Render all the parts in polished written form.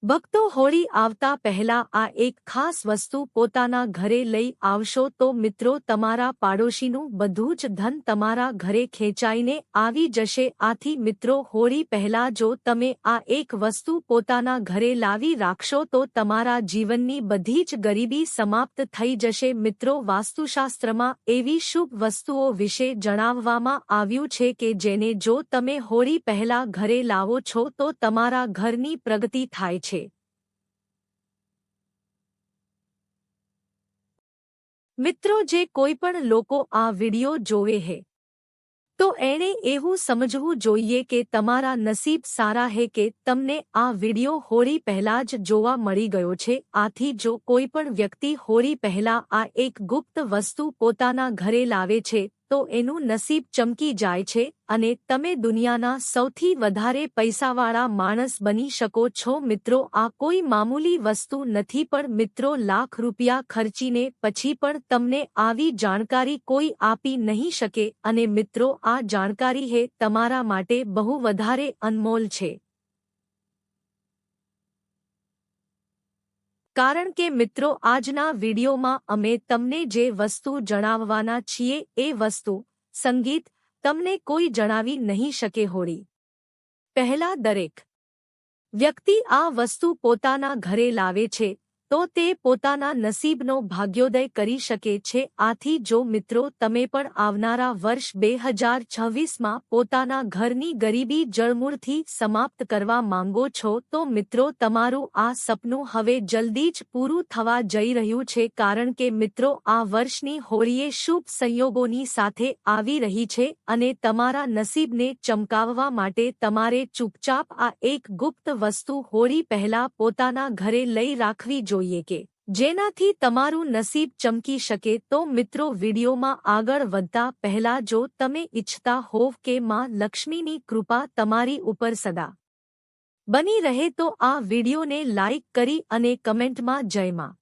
ભક્તો હોળી આવતા પહેલા આ એક ખાસ વસ્તુ પોતાના ઘરે લઈ આવશો તો મિત્રો તમારા પાડોશીનું બધું જ ધન તમારા ઘરે ખેંચાઈને આવી જશે। આથી મિત્રો હોળી પહેલા જો તમે આ એક વસ્તુ પોતાના ઘરે લાવી રાખશો તો તમારા જીવનની બધી જ ગરીબી સમાપ્ત થઈ જશે। મિત્રો વાસ્તુશાસ્ત્રમાં એવી શુભ વસ્તુઓ વિશે જણાવવામાં આવ્યું છે કે જેને જો તમે હોળી પહેલા ઘરે લાવો છો તો તમારા ઘરની પ્રગતિ થાય છે। મિત્રો જે કોઈ પણ લોકો આ વિડિયો જોવે હે તો એણે એવું સમજવું જોઈએ કે તમારા નસીબ સારા હે કે તમને આ વિડિયો હોળી પહેલા જ જોવા મળી ગયો છે। આથી જો કોઈ પણ વ્યક્તિ હોળી પહેલા આ એક ગુપ્ત વસ્તુ પોતાના ઘરે લાવે છે તો એનું નસીબ ચમકી જાય છે અને તમે દુનિયાના સૌથી વધારે પૈસાવાળા માણસ બની શકો છો। મિત્રો આ કોઈ મામૂલી વસ્તુ નથી પણ મિત્રો લાખ રૂપિયા ખર્ચીને પછી પણ તમને આવી જાણકારી કોઈ આપી નહીં શકે અને મિત્રો આ જાણકારી હે તમારા માટે બહુ વધારે અનમોલ છે। કારણ કે મિત્રો આજના વિડિયોમાં અમે તમને જે વસ્તુ જણાવવાના છીએ એ વસ્તુ સંગીત તમને કોઈ જણાવી નહીં શકે। હોળી પહેલા દરેક વ્યક્તિ આ વસ્તુ પોતાના ઘરે લાવે છે તો તે પોતાના નસીબનો ભાગ્યોદય કરી શકે છે। આથી જો મિત્રો તમે પણ આવનારા વર્ષ 2026માં પોતાના ઘરની ગરીબી જળમૂળથી સમાપ્ત કરવા માંગો છો તો મિત્રો તમારું આ સપનું હવે જલ્દી જ પૂરું થવા જઈ રહ્યું છે। કારણ કે મિત્રો આ વર્ષની હોળીએ શુભ સંયોગોની સાથે આવી રહી છે અને તમારા નસીબને ચમકાવવા માટે તમારે ચૂપચાપ આ એક ગુપ્ત વસ્તુ હોળી પહેલા પોતાના ઘરે લઈ રાખવી જોઈએ કે જેનાથી તમારું નસીબ ચમકી શકે। તો મિત્રો વિડિયોમાં આગળ વધતા પહેલા જો તમે ઈચ્છતા હોવ કે માં લક્ષ્મીની કૃપા તમારી ઉપર સદા બની રહે તો આ વિડિયોને લાઇક કરી અને કમેન્ટમાં જય માં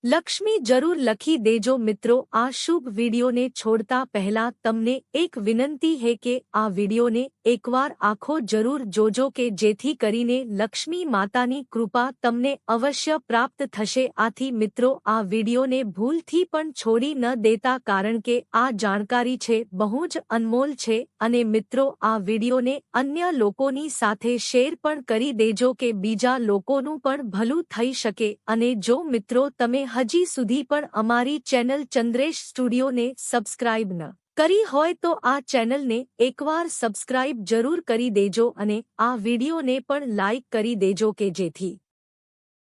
લક્ષ્મી જરૂર લખી દેજો। મિત્રો આ શુભ વિડિયોને છોડતા પહેલા તમને એક વિનંતી હે કે આ વિડિયોને એકવાર આખો જરૂર જોજો કે જેથી કરીને લક્ષ્મી માતાની કૃપા તમને અવશ્ય પ્રાપ્ત થશે। આથી મિત્રો આ વિડિયોને ભૂલથી પણ છોડી ન દેતા કારણ કે આ જાણકારી છે બહુ જ અનમોલ છે અને મિત્રો આ વિડિયોને અન્ય લોકોની સાથે શેર પણ કરી દેજો કે બીજા લોકોનું પણ ભલું થઈ શકે। અને જો મિત્રો તમે હજી સુધી પણ અમારી ચેનલ ચંદ્રેશ સ્ટુડિયોને સબસ્ક્રાઇબ ન કરી હોય તો આ ચેનલને એકવાર સબસ્ક્રાઇબ જરૂર કરી દેજો અને આ વિડિયોને પણ લાઇક કરી દેજો કે જેથી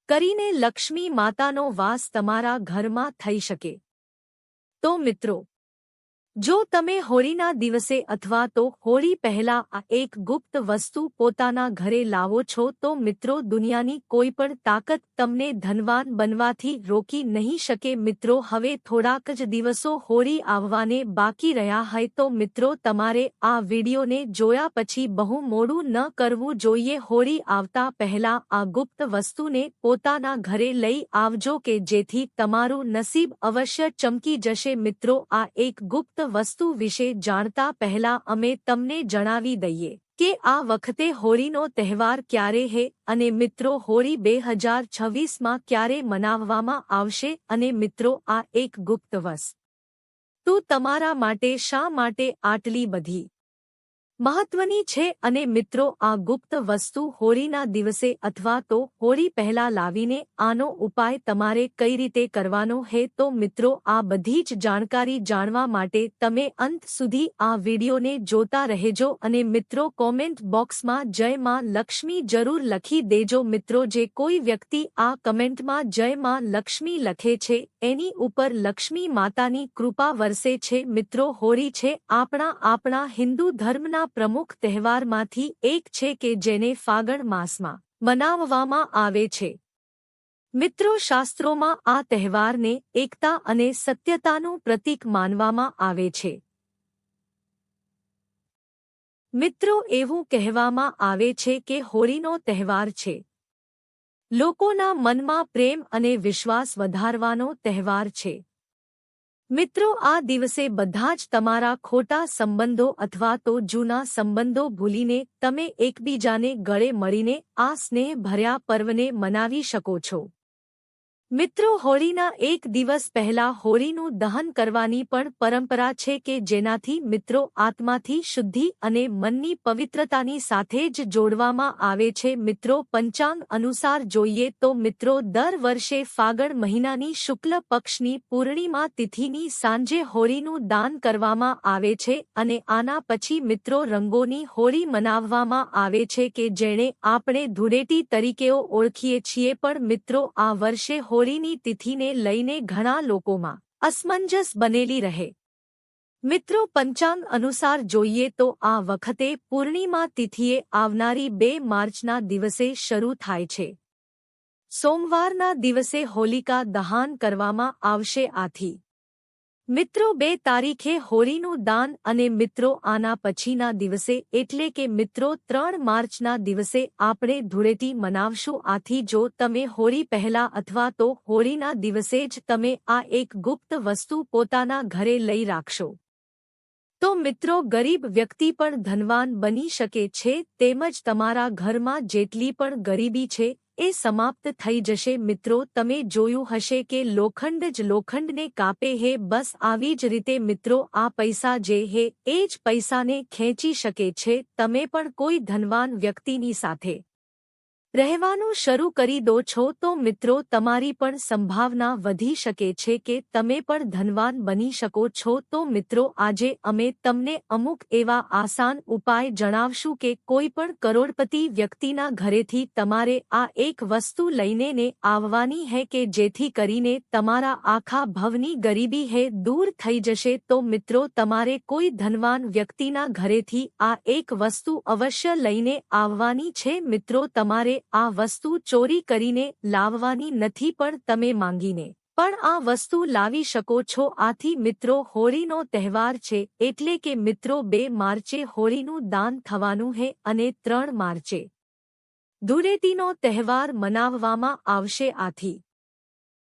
કરીને લક્ષ્મી માતાનો વાસ તમારા ઘરમાં થઈ શકે। તો મિત્રો જો તમે હોળીના દિવસે અથવા તો હોળી પહેલા આ એક ગુપ્ત વસ્તુ પોતાના ઘરે લાવો છો તો મિત્રો દુનિયાની કોઈ પણ તાકાત તમને ધનવાન બનવાથી રોકી નહીં શકે। મિત્રો હવે થોડાક જ દિવસો હોળી આવવાને બાકી રહ્યા હોય તો મિત્રો તમારે આ વિડિયોને જોયા પછી બહુ મોડું ન કરવું જોઈએ। હોળી આવતા પહેલા આ ગુપ્ત વસ્તુને પોતાના ઘરે લઈ આવજો કે જેથી તમારું નસીબ અવશ્ય ચમકી જશે। મિત્રો આ એક ગુપ્ત વસ્તુ વિશે જાણતા પહેલા અમે તમને જણાવી દઈએ કે આ વખતે હોળીનો તહેવાર ક્યારે હે અને મિત્રો હોળી 2026માં ક્યારે મનાવવામાં આવશે અને મિત્રો આ એક ગુપ્ત વસ્તુ તમારા માટે શા માટે આટલી બધી મહત્વની છે અને મિત્રો આ ગુપ્ત વસ્તુ હોળીના દિવસે અથવા તો હોળી પહેલા લાવીને આનો ઉપાય તમારે કઈ રીતે કરવાનો હે તો મિત્રો આ બધી જ જાણકારી જાણવા માટે તમે અંત સુધી આ વિડિયોને જોતા રહેજો અને મિત્રો કોમેન્ટ બોક્સમાં જય માં લક્ષ્મી જરૂર લખી દેજો। મિત્રો જે કોઈ વ્યક્તિ આ કમેન્ટમાં જય માં લક્ષ્મી લખે છે એની ઉપર લક્ષ્મી માતાની કૃપા વરસે છે। મિત્રો હોળી છે આપણા હિન્દુ ધર્મના પ્રમુખ તહેવારમાંથી એક છે કે જેને ફાગણ માસમાં મનાવવામાં આવે છે। મિત્રો શાસ્ત્રોમાં આ તહેવારને એકતા અને સત્યતાનું પ્રતીક માનવામાં આવે છે। મિત્રો એવું કહેવામાં આવે છે કે હોળીનો તહેવાર છે લોકોના મનમાં પ્રેમ અને વિશ્વાસ વધારવાનો તહેવાર છે। મિત્રો, આ દિવસે બધા જ તમારા ખોટા સંબંધો અથવા તો જૂના સંબંધો ભૂલીને તમે એકબીજાને ગળે મળીને આ સ્નેહભર્યા પર્વને મનાવી શકો છો. મિત્રો, હોળીના એક દિવસ પહેલા હોળીનું દહન કરવાની પણ પરંપરા છે કે જેનાથી મિત્રો આત્માથી શુદ્ધિ અને મનની પવિત્રતાની સાથે જ જોડવામાં આવે છે. મિત્રો, પંચાંગ અનુસાર જોઈએ તો મિત્રો દર વર્ષે ફાગણ મહિનાની શુક્લ પક્ષની પૂર્ણિમા તિથિની સાંજે હોળીનું દાન કરવામાં આવે છે અને આના પછી મિત્રો રંગોની હોળી મનાવવામાં આવે છે કે જેણે આપણે ધૂળેટી તરીકેઓ ઓળખીએ છીએ. પણ મિત્રો આ વર્ષે હોળીની તિથિને લઈને ઘણા લોકોમાં અસમંજસ બનેલી રહે. મિત્રો, પંચાંગ અનુસાર જોઈએ તો આ વખતે પૂર્ણિમા તિથિએ આવનારી 2 માર્ચના દિવસે શરૂ થાય છે. સોમવારના દિવસે હોલિકા દહન કરવામાં આવશે. આથી મિત્રો 2 તારીખે હોળીનું દાન અને મિત્રો આના પછીના દિવસે એટલે કે મિત્રો 3 માર્ચના દિવસે આપણે ધૂળેટી મનાવશું. આથી જો તમે હોળી પહેલા અથવા તો હોળીના દિવસે જ તમે આ એક ગુપ્ત વસ્તુ પોતાના ઘરે લઈ રાખશો તો મિત્રો ગરીબ વ્યક્તિ પણ ધનવાન બની શકે છે, તેમજ તમારા ઘરમાં જેટલી પણ ગરીબી છે એ સમાપ્ત થઈ જશે. મિત્રો, તમે જોયું હશે કે લોખંડ જ લોખંડને કાપે હે, બસ આવી જ રીતે મિત્રો આ પૈસા જે હે એ જ પૈસાને ખેંચી શકે છે. તમે પણ કોઈ ધનવાન વ્યક્તિની સાથે રહેવાનું શરૂ કરી દો છો તો મિત્રો તમારી પણ સંભાવના વધી શકે છે કે તમે પણ ધનવાન બની શકો છો. તો મિત્રો આજે અમે તમને અમુક એવા આસાન ઉપાય જણાવશું કે કોઈ પણ કરોડપતિ વ્યક્તિના ઘરેથી તમારે આ એક વસ્તુ લઈને ને આવવાની હે કે જેથી કરીને તમારા આખા ભવની ગરીબી હે દૂર થઈ જશે. તો મિત્રો તમારે કોઈ ધનવાન વ્યક્તિના ઘરેથી આ એક વસ્તુ અવશ્ય લઈને આવવાની છે. મિત્રો તમારે આ વસ્તુ ચોરી કરીને લાવવાની નથી પણ તમે માંગીને પણ આ વસ્તુ લાવી શકો છો. આથી મિત્રો હોળીનો તહેવાર છે એટલે કે મિત્રો 2 માર્ચે હોળીનું દાન થવાનું હે અને 3 માર્ચે ધૂળેટીનો તહેવાર મનાવવામાં આવશે. આથી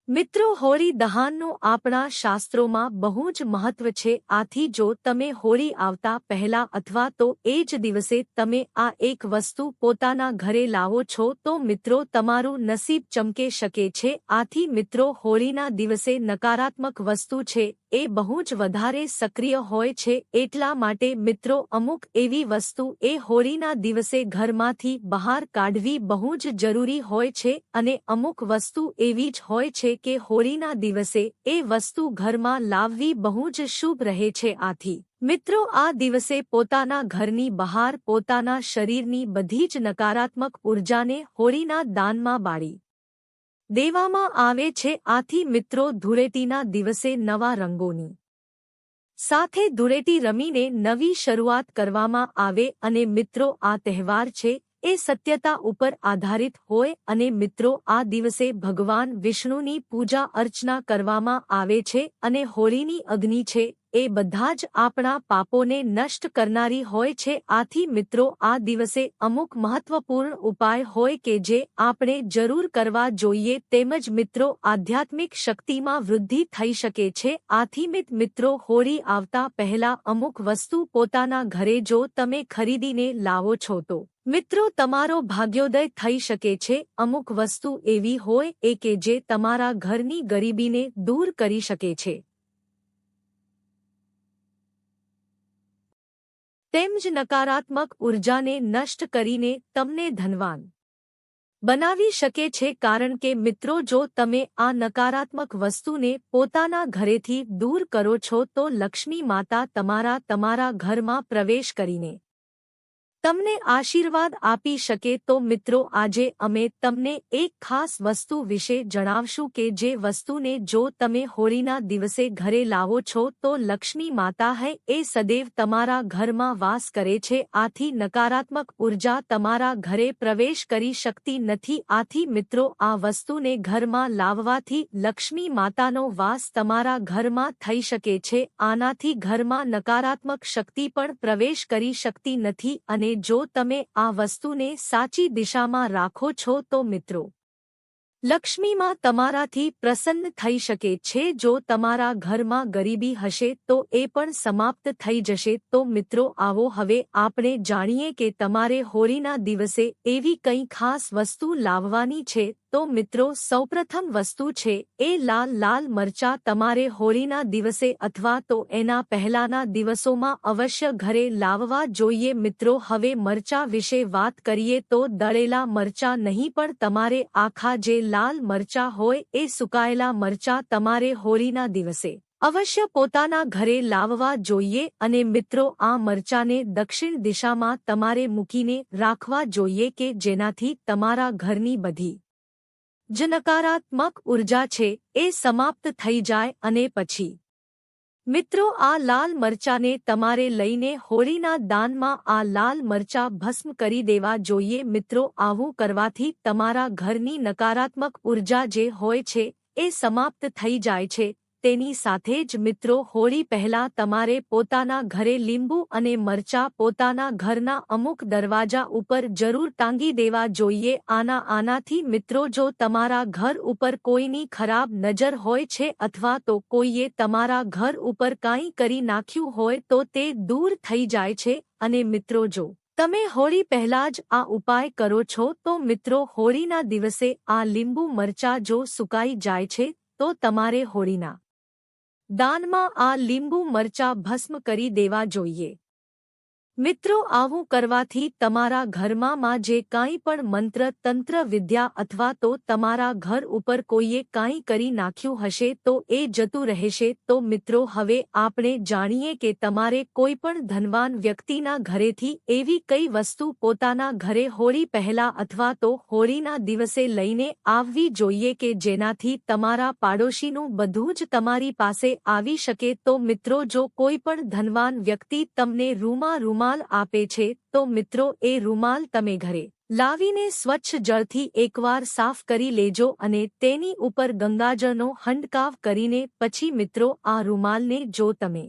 મિત્રો હોળી દહનનું આપણા શાસ્ત્રોમાં બહુ જ મહત્વ છે. આથી જો તમે હોળી આવતા પહેલા અથવા તો એ જ દિવસે તમે આ એક વસ્તુ પોતાના ઘરે લાવો છો તો મિત્રો તમારું નસીબ ચમકે શકે છે. આથી મિત્રો હોળીના દિવસે નકારાત્મક વસ્તુ છે એ બહુ જ વધારે સક્રિય હોય છે. એટલા માટે મિત્રો અમુક એવી વસ્તુ એ હોળીના દિવસે ઘરમાંથી બહાર કાઢવી બહુ જ જરૂરી હોય છે અને અમુક વસ્તુ એવી જ હોય છે કે હોળીના દિવસે એ વસ્તુ ઘરમાં લાવવી બહુ જ શુભ રહે છે. આથી મિત્રો આ દિવસે પોતાના ઘરની બહાર પોતાના શરીરની બધી જ નકારાત્મક ઉર્જાને હોળીના દાનમાં બાળી દેવામાં આવે છે. આથી મિત્રો ધૂળેટીના દિવસે નવા રંગોની સાથે ધૂળેટી રમીને નવી શરૂઆત કરવામાં આવે અને મિત્રો આ તહેવાર છે એ સત્યતા ઉપર આધારિત હોય અને મિત્રો આ દિવસે ભગવાન વિષ્ણુની પૂજા અર્ચના કરવામાં આવે છે અને હોળીની અગ્નિ છે એ બધા જ આપણા પાપોને નષ્ટ કરનારી હોય છે. આથી મિત્રો આ દિવસે અમુક મહત્વપૂર્ણ ઉપાય હોય કે જે આપણે જરૂર કરવા જોઈએ. તેમજ મિત્રો આધ્યાત્મિક શક્તિમાં વૃદ્ધિ થઈ શકે છે. આથી મિત્રો હોળી આવતા પહેલા અમુક વસ્તુ પોતાના ઘરે જો તમે ખરીદીને લાવો છો તો મિત્રો તમારો ભાગ્યોદય થઈ શકે છે. અમુક વસ્તુ એવી હોય એ કે જે તમારા ઘરની ગરીબીને દૂર કરી શકે છે તેમજ નકારાત્મક ઉર્જાને નષ્ટ કરીને તમને ધનવાન બનાવી શકે છે. કારણ કે મિત્રો જો તમે આ નકારાત્મક વસ્તુને પોતાના ઘરેથી દૂર કરો છો તો લક્ષ્મી માતા તમારા ઘરમાં પ્રવેશ કરીને તમને આશીર્વાદ આપી શકે. તો મિત્રો આજે અમે તમને એક ખાસ વસ્તુ વિશે જણાવશું કે જે વસ્તુને જો તમે હોળીના દિવસે ઘરે લાવો છો તો લક્ષ્મી માતા હૈ એ સદૈવ તમારા ઘરમાં વાસ કરે છે. આથી નકારાત્મક ઉર્જા તમારા ઘરે પ્રવેશ કરી શકતી નથી. આથી મિત્રો આ વસ્તુને ઘરમાં લાવવાથી લક્ષ્મી માતાનો વાસ તમારા ઘરમાં થઈ શકે છે. આનાથી ઘરમાં નકારાત્મક શક્તિ પણ પ્રવેશ કરી શકતી નથી અને જો તમે આ વસ્તુને સાચી દિશામાં રાખો છો તો મિત્રો લક્ષ્મીમાં તમારાથી પ્રસન્ન થઈ શકે છે। જો તમારા ઘરમાં ગરીબી હશે તો એ પણ સમાપ્ત થઈ જશે। તો મિત્રો આવો હવે આપણે જાણીએ કે તમારે હોળીના દિવસે એવી કંઈ ખાસ વસ્તુ લાવવાની છે। તો મિત્રો સૌપ્રથમ વસ્તુ છે એ લાલ મરચાં। તમારે હોળીના દિવસે અથવા તો એના પહેલાના દિવસોમાં અવશ્ય ઘરે લાવવા જોઈએ। મિત્રો હવે મરચાં વિશે વાત કરીએ તો દળેલા મરચાં નહીં પણ તમારે આખા જે લાલ મરચાં હોય એ સુકાયેલા મરચાં તમારે હોળીના દિવસે અવશ્ય પોતાના ઘરે લાવવા જોઈએ। અને મિત્રો આ મરચાંને દક્ષિણ દિશામાં તમારે મૂકીને રાખવા જોઈએ કે જેનાથી તમારા ઘરની બધી જ નકારાત્મક ઉર્જા છે એ સમાપ્ત થઈ જાય। અને પછી મિત્રો આ લાલ મરચાંને તમારે લઈને હોળીના દાનમાં આ લાલ મરચાં ભસ્મ કરી દેવા જોઈએ। મિત્રો આવું કરવાથી તમારા ઘરની નકારાત્મક ઉર્જા જે હોય છે એ સમાપ્ત થઈ જાય છે। તેની સાથે જ મિત્રો હોળી પહેલા તમારે પોતાના ઘરે લીંબુ અને મરચાં પોતાના ઘરના અમુક દરવાજા ઉપર જરૂર ટાંગી દેવા જોઈએ। આનાથી મિત્રો જો તમારા ઘર ઉપર કોઈની ખરાબ નજર હોય છે અથવા તો કોઈએ તમારા ઘર ઉપર કાંઈ કરી નાખ્યું હોય તો તે દૂર થઈ જાય છે। અને મિત્રો જો તમે હોળી પહેલા જ આ ઉપાય કરો છો તો મિત્રો હોળીના દિવસે આ લીંબુ મરચાં જો સુકાઈ જાય છે તો તમારે હોળીના દાનમાં આ લીંબુ મરચાં ભસ્મ કરી દેવા જોઈએ। મિત્રો આવું કરવાથી તમારા ઘરમાં જે કાંઈ પણ મંત્ર તંત્ર વિદ્યા અથવા તો તમારા ઘર ઉપર કોઈએ કાંઈ કરી નાખ્યું હશે તો એ જતું રહેશે। તો મિત્રો હવે આપણે જાણીએ કે તમારે કોઈ પણ ધનવાન વ્યક્તિના ઘરેથી એવી કઈ વસ્તુ પોતાના ઘરે હોળી પહેલા અથવા તો હોળીના દિવસે લઈને આવવી જોઈએ કે જેનાથી તમારા પાડોશીનું બધું જ તમારી પાસે આવી શકે। તો મિત્રો જો કોઈ પણ ધનવાન વ્યક્તિ તમને રૂમાલ આપે છે તો મિત્રો એ રૂમાલ તમે ઘરે લાવીને સ્વચ્છ જળથી એકવાર સાફ કરી લેજો અને તેની ઉપર ગંગાજળનો હંડકાવ કરીને પછી મિત્રો આ રૂમાલને જો તમે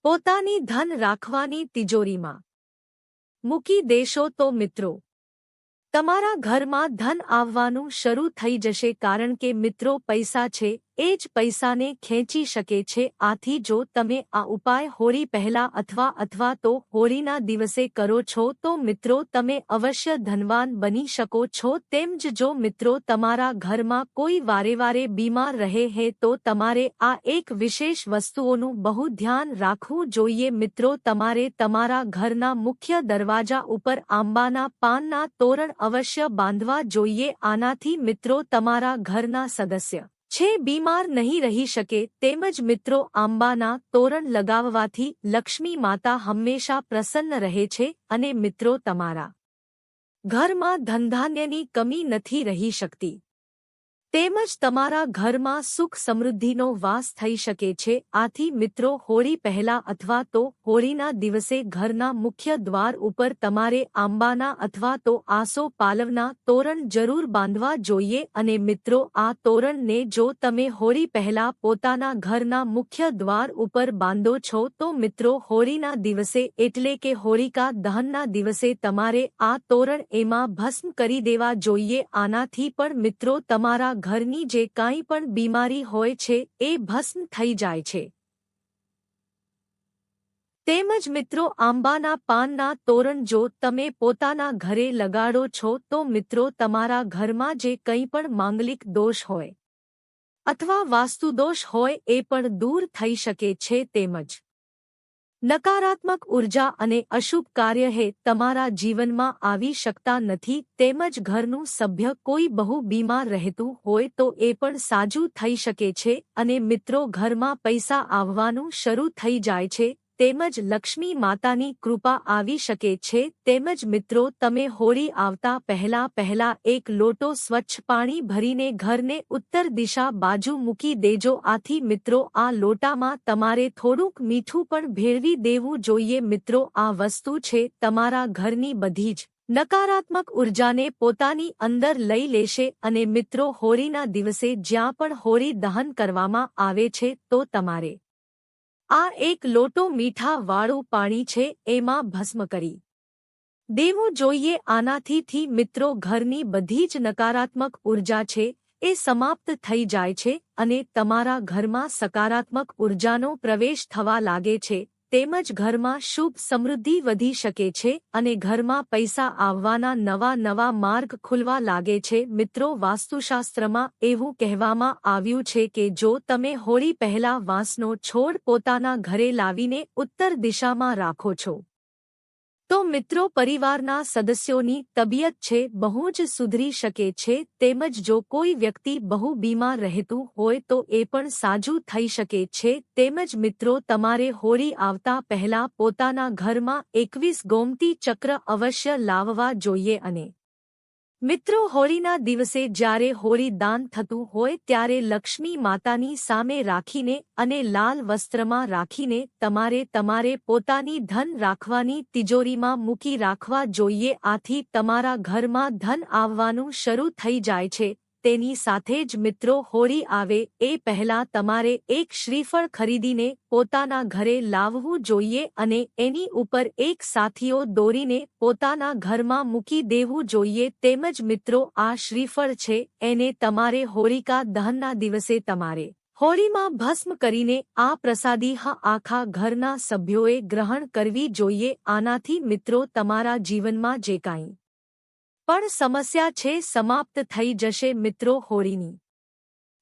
પોતાની ધન રાખવાની તિજોરીમાં મૂકી દેશો તો મિત્રો તમારા ઘરમાં ધન આવવાનું શરૂ થઈ જશે। કારણ કે મિત્રો પૈસા છે એ જ પૈસાને ખેંચી શકે છે। આથી જો તમે આ ઉપાય હોળી પહેલા અથવા તો હોળીના દિવસે કરો છો તો મિત્રો તમે અવશ્ય ધનવાન બની શકો છો। તેમ જ જો મિત્રો તમારા ઘરમાં કોઈ વારે બીમાર રહે હે તો તમારે આ એક વિશેષ વસ્તુઓનું બહુ ધ્યાન રાખવું જોઈએ। મિત્રો તમારે તમારા ઘરના મુખ્ય દરવાજા ઉપર આંબાના પાનના તોરણ અવશ્ય બાંધવા જોઈએ। આનાથી મિત્રો તમારા ઘરના સદસ્ય છે બીમાર નહીં રહી શકે। તેમજ મિત્રો આંબાના તોરણ લગાવવાથી લક્ષ્મી માતા હંમેશા પ્રસન્ન રહે છે અને મિત્રો તમારા ઘરમાં ધનધાન્યની કમી નથી રહી શકતી। તેમજ તમારા ઘરમાં સુખ સમૃદ્ધિનો વાસ થઈ શકે છે। આથી મિત્રો હોળી પહેલા અથવા તો હોળીના દિવસે ઘરના મુખ્ય દ્વાર ઉપર તમારે આંબાના અથવા તો આસો પાલવના તોરણ જરૂર બાંધવા જોઈએ। અને મિત્રો આ તોરણને જો તમે હોળી પહેલા પોતાના ઘરના મુખ્ય દ્વાર ઉપર બાંધો છો તો મિત્રો હોળીના દિવસે એટલે કે હોળિકા દહનના દિવસે તમારે આ તોરણ એમાં ભસ્મ કરી દેવા જોઈએ। આનાથી પણ મિત્રો તમારા ઘરની જે કાંઈ પણ બીમારી હોય છે એ ભસ્મ થઈ જાય છે। તેમજ મિત્રો આંબાના પાનના તોરણ જો તમે પોતાના ઘરે લગાડો છો તો મિત્રો તમારા ઘરમાં જે કંઈ પણ માંગલિક દોષ હોય અથવા વાસ્તુદોષ હોય એ પણ દૂર થઈ શકે છે। તેમજ નકારાત્મક ઉર્જા અને અશુભ કાર્ય હે તમારા જીવનમાં આવી શકતા નથી। તેમજ ઘરનું સભ્ય કોઈ બહુ બીમાર રહેતું હોય તો એ પણ સાજું થઈ શકે છે અને મિત્રો ઘરમાં પૈસા આવવાનું શરૂ થઈ જાય છે। તેમજ લક્ષ્મી માતાની કૃપા આવી શકે છે। તેમજ મિત્રો તમે હોળી આવતા પહેલા એક લોટો સ્વચ્છ પાણી ભરીને ઘરને ઉત્તર દિશા બાજુ મૂકી દેજો। આથી મિત્રો આ લોટામાં તમારે થોડુંક મીઠું પણ ભેળવી દેવું જોઈએ। મિત્રો આ વસ્તુ છે તમારા ઘરની બધી જ નકારાત્મક ઉર્જાને પોતાની અંદર લઈ લેશે। અને મિત્રો હોળીના દિવસે જ્યાં પણ હોળી દહન કરવામાં આવે છે તો તમારે આ એક લોટો મીઠા વાળું પાણી છે એમાં ભસ્મ કરી દેવું જોઈએ. આનાથી મિત્રો ઘરની બધી જ નકારાત્મક ઉર્જા છે એ સમાપ્ત થઈ જાય છે અને તમારા ઘરમાં સકારાત્મક ઉર્જાનો પ્રવેશ થવા લાગે છે. તેમજ ઘરમાં શુભ સમૃદ્ધિ વધી શકે છે અને ઘરમાં પૈસા આવવાના નવા માર્ગ ખુલવા લાગે છે. મિત્રો, વાસ્તુશાસ્ત્રમાં એવું કહેવામાં આવ્યું છે કે જો તમે હોળી પહેલા વાંસનો છોડ પોતાના ઘરે લાવીને ઉત્તર દિશામાં રાખો છો તો મિત્રો પરિવારના સદસ્યોની તબિયત છે બહુ જ સુધરી શકે છે. તેમજ જો કોઈ વ્યક્તિ બહુ બીમાર રહેતું હોય તો એ પણ સાજું થઈ શકે છે. તેમજ મિત્રો તમારે હોળી આવતા પહેલા પોતાના ઘરમાં 21 ગોમતી ચક્ર અવશ્ય લાવવા જોઈએ. અને મિત્રો હોળીના દિવસે જ્યારે હોળી દાન થતું હોય ત્યારે લક્ષ્મી માતાની સામે રાખીને અને લાલ વસ્ત્રમાં રાખીને તમારે પોતાની ધન રાખવાની તિજોરીમાં મૂકી રાખવા જોઈએ. આથી તમારા ઘરમાં ધન આવવાનું શરૂ થઈ જાય છે. તેની સાથે જ મિત્રો હોળી આવે એ પહેલા તમારે એક શ્રીફળ ખરીદીને પોતાના ઘરે લાવવું જોઈએ અને એની ઉપર એક સાથીઓ દોરીને પોતાના ઘરમાં મૂકી દેવું જોઈએ. તેમજ મિત્રો આ શ્રીફળ છે એને તમારે હોળિકા દહનના દિવસે તમારે હોળીમાં ભસ્મ કરીને આ પ્રસાદી આખા ઘરના સભ્યોએ ગ્રહણ કરવી જોઈએ. આનાથી મિત્રો તમારા જીવનમાં જે કાંઈ પણ સમસ્યા છે સમાપ્ત થઈ જશે. મિત્રો હોળીની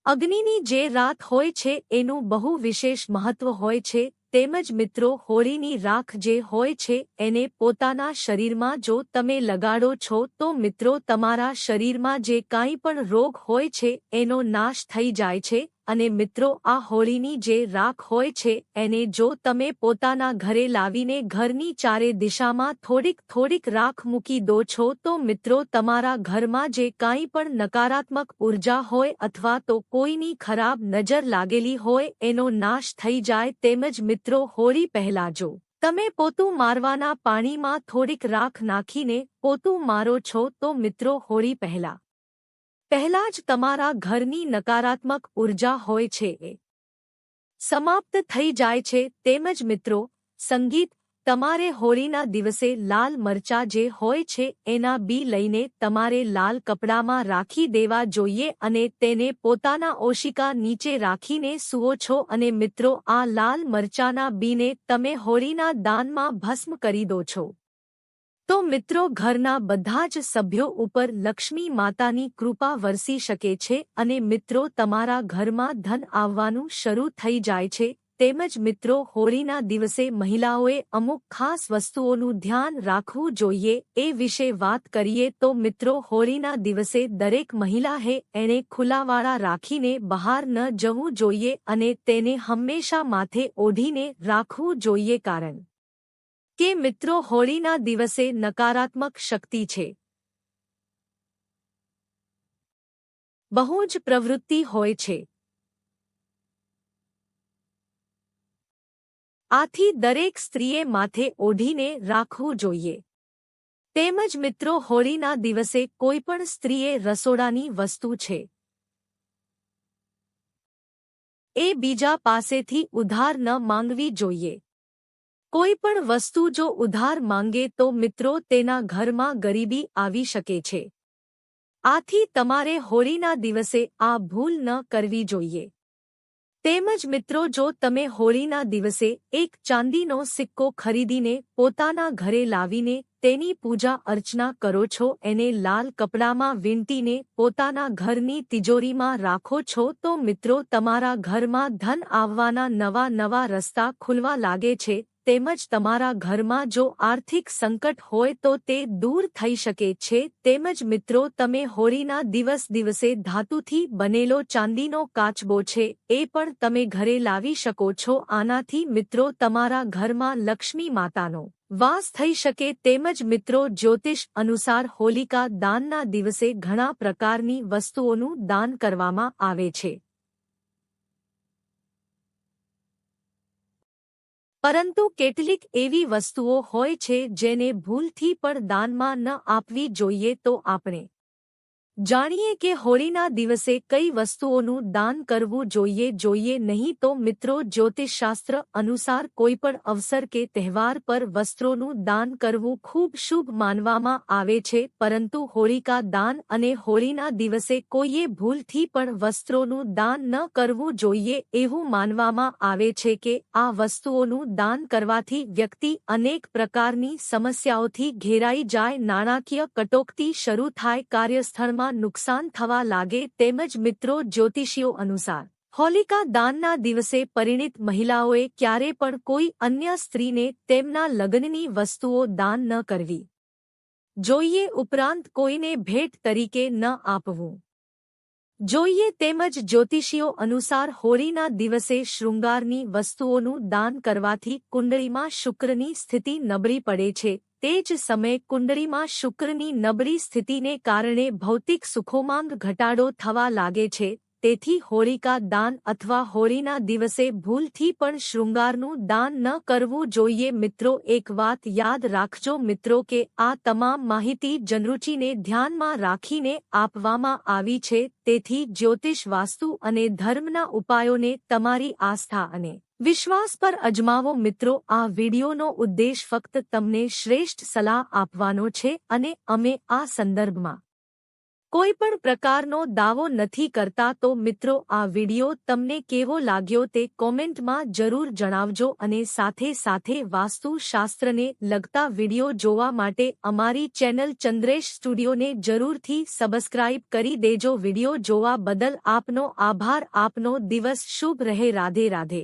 અગ્નિની જે રાત હોય છે એનું બહુ વિશેષ મહત્વ હોય છે. તેમજ મિત્રો હોળીની રાખ જે હોય છે એને પોતાના શરીરમાં જો તમે લગાડો છો તો મિત્રો તમારા શરીરમાં જે કાંઈ પણ રોગ હોય છે એનો નાશ થઈ જાય છે. અને મિત્રો આ હોળીની જે રાખ હોય છે એને જો તમે પોતાના ઘરે લાવીને ઘરની ચારે દિશામાં થોડીક રાખ મૂકી દો છો તો મિત્રો તમારા ઘરમાં જે કાંઈ પણ નકારાત્મક ઉર્જા હોય અથવા તો કોઈની ખરાબ નજર લાગેલી હોય એનો નાશ થઈ જાય. તેમજ મિત્રો હોળી પહેલા જો તમે પોતું મારવાના પાણીમાં થોડીક રાખ નાખીને પોતું મારો છો તો મિત્રો હોળી પહેલા જ તમારા ઘરની નકારાત્મક ઉર્જા હોય છે એ સમાપ્ત થઈ જાય છે. તેમજ મિત્રો સંગીત તમારે હોળીના દિવસે લાલ મરચાં જે હોય છે એના બી લઈને તમારે લાલ કપડામાં રાખી દેવા જોઈએ અને તેને પોતાના ઓશિકા નીચે રાખીને સૂવો છો. અને મિત્રો આ લાલ મરચાંના બીને તમે હોળીના દાનમાં ભસ્મ કરી દો છો તો મિત્રો ઘરના બધા જ સભ્યો ઉપર લક્ષ્મી માતાની કૃપા વરસી શકે છે અને મિત્રો તમારા ઘરમાં ધન આવવાનું શરૂ થઈ જાય છે. તેમજ મિત્રો હોળીના દિવસે મહિલાઓએ અમુક ખાસ વસ્તુઓનું ધ્યાન રાખવું જોઈએ. એ વિશે વાત કરીએ તો મિત્રો હોળીના દિવસે દરેક મહિલાએ એને ખુલ્લાવાળા રાખીને બહાર ન જવું જોઈએ અને તેને હંમેશા માથે ઓઢીને રાખવું જોઈએ. કારણ કે મિત્રો હોળીના દિવસે નકારાત્મક શક્તિ છે બહુ જ પ્રવૃત્તિ હોય છે. આથી દરેક સ્ત્રીએ માથે ઓઢીને રાખવું જોઈએ. તેમજ મિત્રો હોળીના દિવસે કોઈપણ સ્ત્રીએ રસોડાની વસ્તુ છે એ બીજા પાસેથી ઉધાર ન માંગવી જોઈએ. કોઈ પણ વસ્તુ જો ઉધાર માંગે તો મિત્રો તેના ઘરમાં ગરીબી આવી શકે છે. આથી તમારે હોળીના દિવસે આ ભૂલ ન કરવી જોઈએ. તેમજ મિત્રો જો તમે હોળીના દિવસે એક ચાંદીનો સિક્કો ખરીદીને પોતાના ઘરે લાવીને તેની પૂજા અર્ચના કરો છો, એને લાલ કપડામાં વીંટીને પોતાના ઘરની તિજોરીમાં રાખો છો તો મિત્રો તમારા ઘરમાં ધન આવવાના નવા રસ્તા ખુલવા લાગે છે. તેમજ તમારા ઘરમાં જો આર્થિક સંકટ હોય તો તે દૂર થઈ શકે છે. તેમજ મિત્રો તમે હોળીના દિવસે ધાતુથી બનેલો ચાંદીનો કાચબો છે એ પણ તમે ઘરે લાવી શકો છો. આનાથી મિત્રો તમારા ઘરમાં લક્ષ્મી માતાનો વાસ થઈ શકે. તેમજ મિત્રો જ્યોતિષ અનુસાર હોલિકા દાનના દિવસે ઘણા પ્રકારની વસ્તુઓનું દાન કરવામાં આવે છે. પરંતુ કેટલીક એવી વસ્તુઓ હોય છે જેને ભૂલથી પણ દાનમાં ન આપવી જોઈએ. તો આપણે જાણીએ કે હોળીના દિવસે કઈ વસ્તુઓનું દાન કરવું જોઈએ નહીં તો મિત્રો જ્યોતિષશાસ્ત્ર અનુસાર કોઈપણ અવસર કે તહેવાર પર વસ્ત્રોનું દાન કરવું ખૂબ શુભ માનવામાં આવે છે, પરંતુ હોળિકા દાન અને હોળીના દિવસે કોઈએ ભૂલથી પણ વસ્ત્રોનું દાન ન કરવું જોઈએ એવું માનવામાં આવે છે કે આ વસ્તુઓનું દાન કરવાથી વ્યક્તિ અનેક પ્રકારની સમસ્યાઓથી ઘેરાઈ જાય, નાણાકીય કટોકટી શરૂ થાય, કાર્યસ્થળમાં નુકસાન થવા લાગે તેમજ મિત્રો જ્યોતિષીઓ અનુસાર હોલિકા દાનના દિવસે પરિણીત મહિલાઓએ ક્યારે પણ કોઈ અન્ય સ્ત્રીને તેમના લગ્નની વસ્તુઓ દાન ન કરવી જોઈએ, ઉપરાંત કોઈને ભેટ તરીકે ન આપવું જોઈએ તેમજ જ્યોતિષીઓ અનુસાર હોળીના દિવસે શૃંગારની વસ્તુઓનું દાન કરવાથી કુંડળીમાં શુક્રની સ્થિતિ નબળી પડે છે, તે જ સમયે કુંડળીમાં શુક્રની નબળી સ્થિતિને કારણે ભૌતિક સુખોમાં ઘટાડો થવા લાગે છે, તેથી હોળિકા દાન અથવા હોળીના દિવસે ભૂલથી પણ શૃંગારનું દાન ન કરવું જોઈએ। મિત્રો, એક વાત યાદ રાખજો મિત્રો કે આ તમામ માહિતી જનરુચિને ધ્યાનમાં રાખીને આપવામાં આવી છે, તેથી જ્યોતિષ, વાસ્તુ અને ધર્મના ઉપાયોને તમારી આસ્થા અને વિશ્વાસ પર અજમાવો। મિત્રો, આ વિડિયોનો ઉદ્દેશ ફક્ત તમને શ્રેષ્ઠ સલાહ આપવાનો છે અને અમે આ સંદર્ભમાં કોઈપણ પ્રકારનો દાવો નથી કરતા। તો મિત્રો, આ વિડિયો તમને કેવો લાગ્યો તે કોમેન્ટમાં જરૂર જણાવજો અને સાથે વાસ્તુશાસ્ત્રને લગતા વિડિયો જોવા માટે અમારી ચેનલ ચંદ્રેશ સ્ટુડિયોને જરૂરથી સબસ્ક્રાઇબ કરી દેજો। વિડિયો જોવા બદલ આપનો આભાર। આપનો દિવસ શુભ રહે। રાધે રાધે।